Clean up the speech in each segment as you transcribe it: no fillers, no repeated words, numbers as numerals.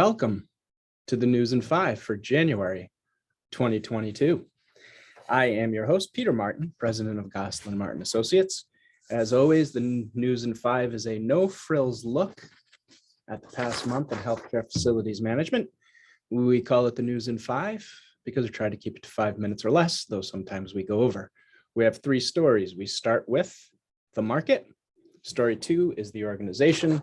Welcome to the News in 5 for January 2022. I am your host, Peter Martin, president of Gosselin Martin Associates. As always, the News in 5 is a no-frills look at the past month in healthcare facilities management. We call it the News in 5 because we try to keep it to 5 minutes or less, though sometimes we go over. We have 3 stories. We start with the market. Story 2 is the organization,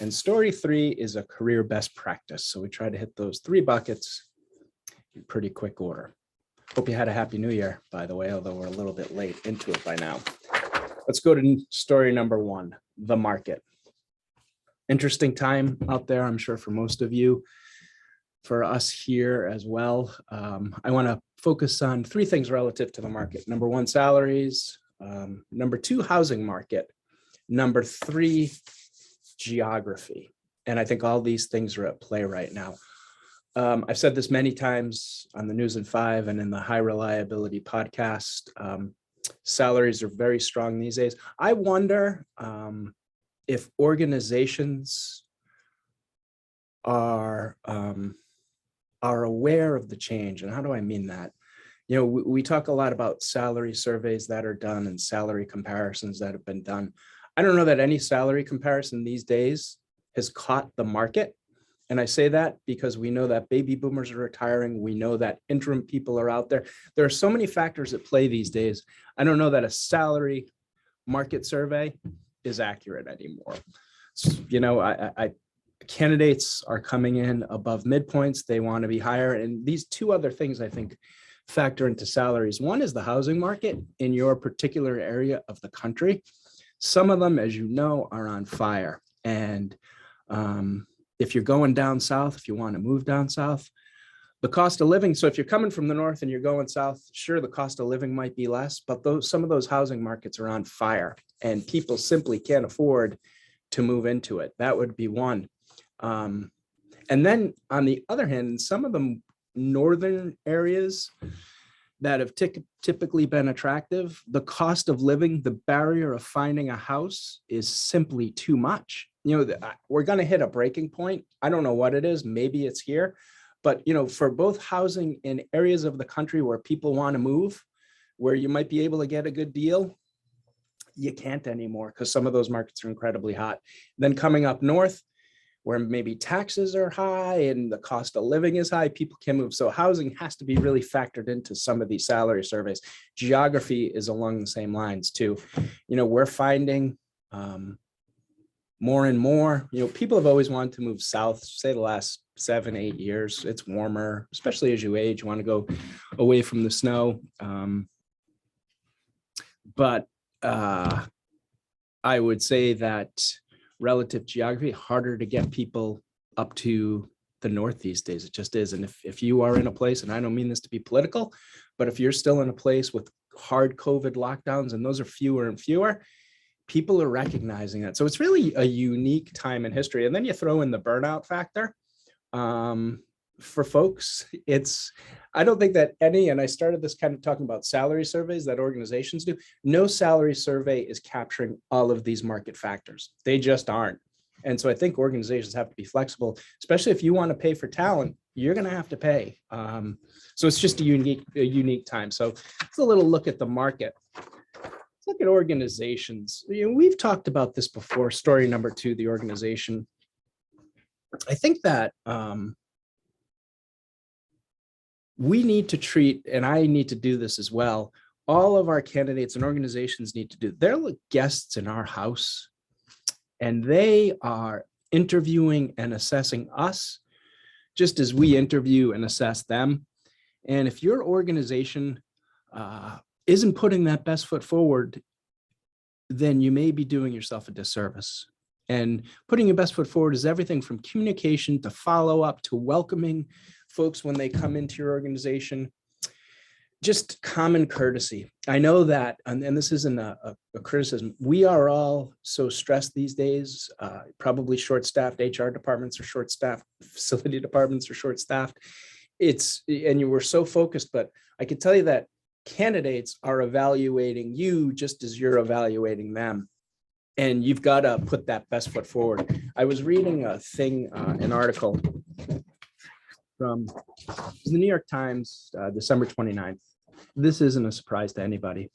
and story 3 is a career best practice. So we try to hit those 3 buckets in pretty quick order. Hope you had a happy new year, by the way, although we're a little bit late into it by now. Let's go to story number 1, the market. Interesting time out there, I'm sure, for most of you, for us here as well. I want to focus on 3 things relative to the market. Number 1, salaries. Number 2, housing market. Number 3, geography. And I think all these things are at play right now. I've said this many times on the News in 5 and in the High Reliability podcast. Salaries are very strong these days. I wonder if organizations are aware of the change. And how do I mean that? You know, we talk a lot about salary surveys that are done and salary comparisons that have been done. I don't know that any salary comparison these days has caught the market. And I say that because we know that baby boomers are retiring. We know that interim people are out there. There are so many factors at play these days. I don't know that a salary market survey is accurate anymore. You know, candidates are coming in above midpoints. They want to be higher. And these 2 other things, I think, factor into salaries. One is the housing market in your particular area of the country. Some of them, as you know, are on fire. And if you're going down south, if you want to move down south, the cost of living. So if you're coming from the north and you're going south, sure, the cost of living might be less, but some of those housing markets are on fire and people simply can't afford to move into it. That would be one. And then on the other hand, some of the northern areas that have typically been attractive, the cost of living, the barrier of finding a house is simply too much. You know, we're going to hit a breaking point. I don't know what it is. Maybe it's here. But, you know, for both housing in areas of the country where people want to move, where you might be able to get a good deal, you can't anymore because some of those markets are incredibly hot. Then coming up north, where maybe taxes are high and the cost of living is high, people can move. So housing has to be really factored into some of these salary surveys. Geography is along the same lines too. You know, we're finding more and more, you know, people have always wanted to move south, say the last 7-8 years. It's warmer, especially as you age, you want to go away from the snow. But I would say that relative geography, harder to get people up to the north these days. It just is. And if you are in a place, and I don't mean this to be political, but if you're still in a place with hard COVID lockdowns, and those are fewer and fewer, people are recognizing that. So it's really a unique time in history. And then you throw in the burnout factor. For folks, I don't think that any, and I started this kind of talking about salary surveys that organizations do. No salary survey is capturing all of these market factors. They just aren't. And so I think organizations have to be flexible, especially if you want to pay for talent, you're going to have to pay. So it's just a unique time. So it's a little look at the market. Let's look at organizations. You know, we've talked about this before. Story number 2, the organization. I think that we need to treat, and I need to do this as well, all of our candidates and organizations need to do, they're like guests in our house, and they are interviewing and assessing us just as we interview and assess them. And if your organization isn't putting that best foot forward, then you may be doing yourself a disservice. And putting your best foot forward is everything from communication to follow up to welcoming folks when they come into your organization, just common courtesy. I know that, and this isn't a criticism, we are all so stressed these days, probably short-staffed. HR departments are short-staffed, facility departments are short-staffed. And you were so focused, but I can tell you that candidates are evaluating you just as you're evaluating them. And you've got to put that best foot forward. I was reading a thing, an article from the New York Times, December 29th. This isn't a surprise to anybody,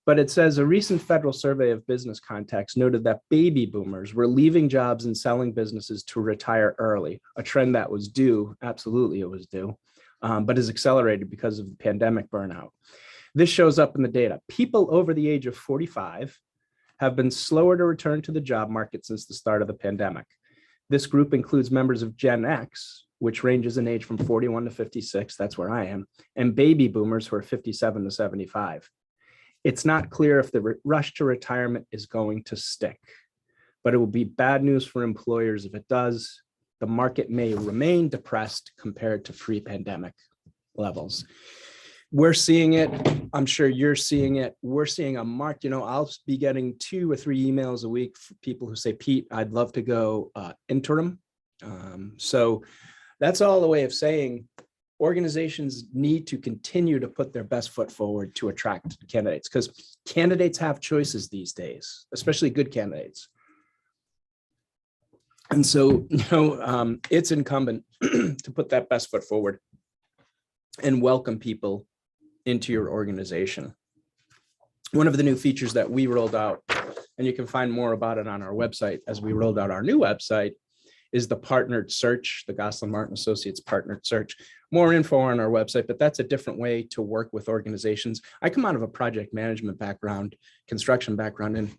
but it says a recent federal survey of business contacts noted that baby boomers were leaving jobs and selling businesses to retire early, a trend that was due, absolutely it was due, but is accelerated because of the pandemic burnout. This shows up in the data. People over the age of 45 have been slower to return to the job market since the start of the pandemic. This group includes members of Gen X, which ranges in age from 41 to 56, that's where I am, and baby boomers who are 57 to 75. It's not clear if the rush to retirement is going to stick, but it will be bad news for employers if it does. The market may remain depressed compared to pre-pandemic levels. We're seeing it. I'm sure you're seeing it. We're seeing a marked, I'll be getting 2 or 3 emails a week for people who say, Pete, I'd love to go interim. So that's all a way of saying organizations need to continue to put their best foot forward to attract candidates, because candidates have choices these days, especially good candidates. And so, it's incumbent to put that best foot forward and welcome people into your organization. One of the new features that we rolled out, and you can find more about it on our website as we rolled out our new website, is the partnered search, the Gosselin Martin Associates partnered search. More info on our website, but that's a different way to work with organizations. I come out of a project management background, construction background, and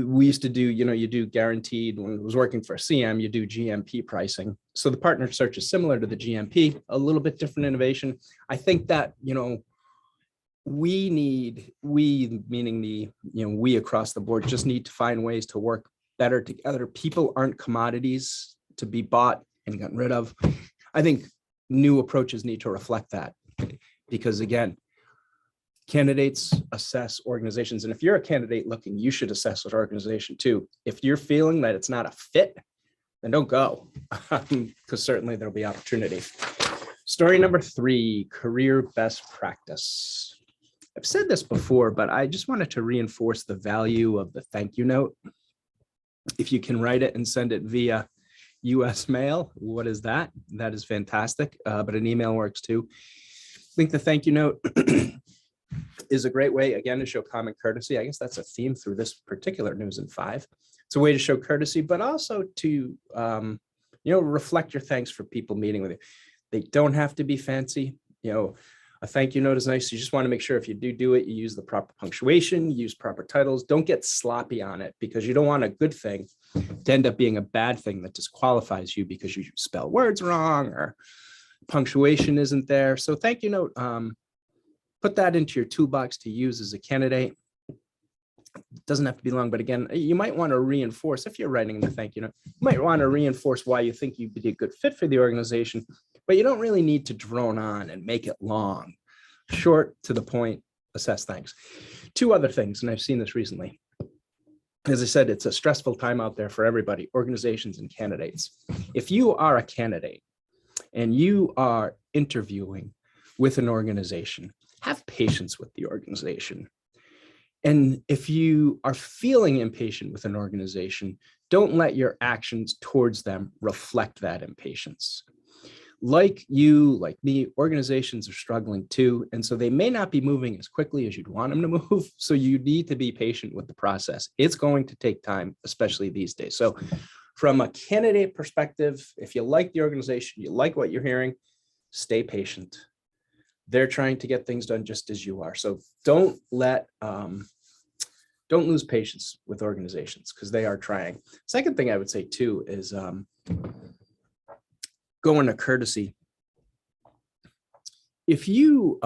we used to do, you do guaranteed. When I was working for CM, you do GMP pricing. So the partner search is similar to the GMP, a little bit different innovation. I think that, we meaning the, we across the board just need to find ways to work better together. People aren't commodities to be bought and gotten rid of. I think new approaches need to reflect that, because again, candidates assess organizations. And if you're a candidate looking, you should assess an organization too. If you're feeling that it's not a fit, then don't go, because certainly there'll be opportunity. Story number 3, career best practice. I've said this before, but I just wanted to reinforce the value of the thank you note. If you can write it and send it via US mail, what is that? That is fantastic, but an email works too. I think the thank you note is a great way, again, to show common courtesy. I guess that's a theme through this particular News in 5. It's a way to show courtesy, but also to, reflect your thanks for people meeting with you. They don't have to be fancy. A thank you note is nice. You just want to make sure if you do it, you use the proper punctuation, use proper titles. Don't get sloppy on it, because you don't want a good thing to end up being a bad thing that disqualifies you because you spell words wrong or punctuation isn't there. So thank you note, put that into your toolbox to use as a candidate. It doesn't have to be long, but again, you might want to reinforce, if you're writing the thank you note, you might want to reinforce why you think you'd be a good fit for the organization, but you don't really need to drone on and make it long. Short, to the point, assess thanks. 2 other things, and I've seen this recently. As I said, it's a stressful time out there for everybody, organizations and candidates. If you are a candidate and you are interviewing with an organization, have patience with the organization. And if you are feeling impatient with an organization, don't let your actions towards them reflect that impatience. Like you, like me, organizations are struggling too. And so they may not be moving as quickly as you'd want them to move. So you need to be patient with the process. It's going to take time, especially these days. So from a candidate perspective, if you like the organization, you like what you're hearing, stay patient. They're trying to get things done just as you are. So don't lose patience with organizations, because they are trying. Second thing I would say too is go into courtesy. If you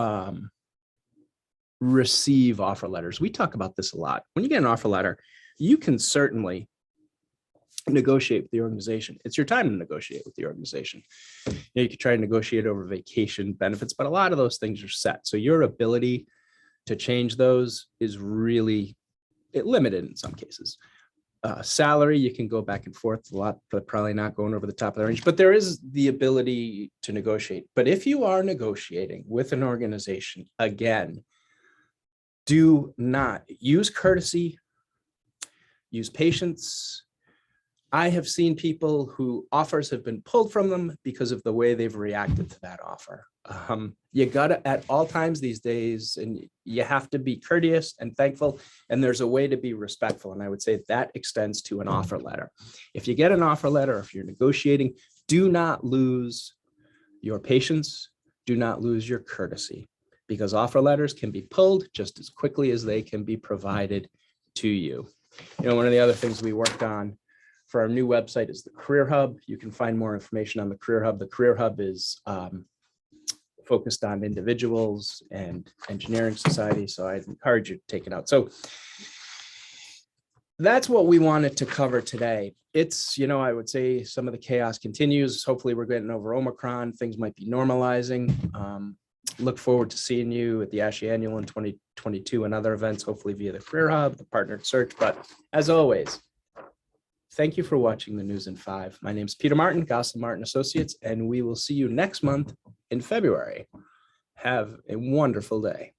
receive offer letters, we talk about this a lot. When you get an offer letter, you can certainly negotiate with the organization. It's your time to negotiate with the organization. You can try to negotiate over vacation benefits, but a lot of those things are set. So your ability to change those is really limited in some cases. Salary, you can go back and forth a lot, but probably not going over the top of the range, but there is the ability to negotiate. But if you are negotiating with an organization, again, do not use courtesy, use patience, I have seen people who offers have been pulled from them because of the way they've reacted to that offer. You gotta, at all times these days, and you have to be courteous and thankful, and there's a way to be respectful. And I would say that extends to an offer letter. If you get an offer letter, if you're negotiating, do not lose your patience, do not lose your courtesy, because offer letters can be pulled just as quickly as they can be provided to you. You know, one of the other things we worked on for our new website is the Career Hub. You can find more information on the Career Hub. The Career Hub is focused on individuals and engineering society. So I encourage you to take it out. So that's what we wanted to cover today. It's, you know, I would say some of the chaos continues. Hopefully we're getting over Omicron. Things might be normalizing. Look forward to seeing you at the ASHI Annual in 2022 and other events, hopefully via the Career Hub, the Partnered Search. But as always, thank you for watching the News in 5. My name is Peter Martin, Gosselin Martin Associates, and we will see you next month in February. Have a wonderful day.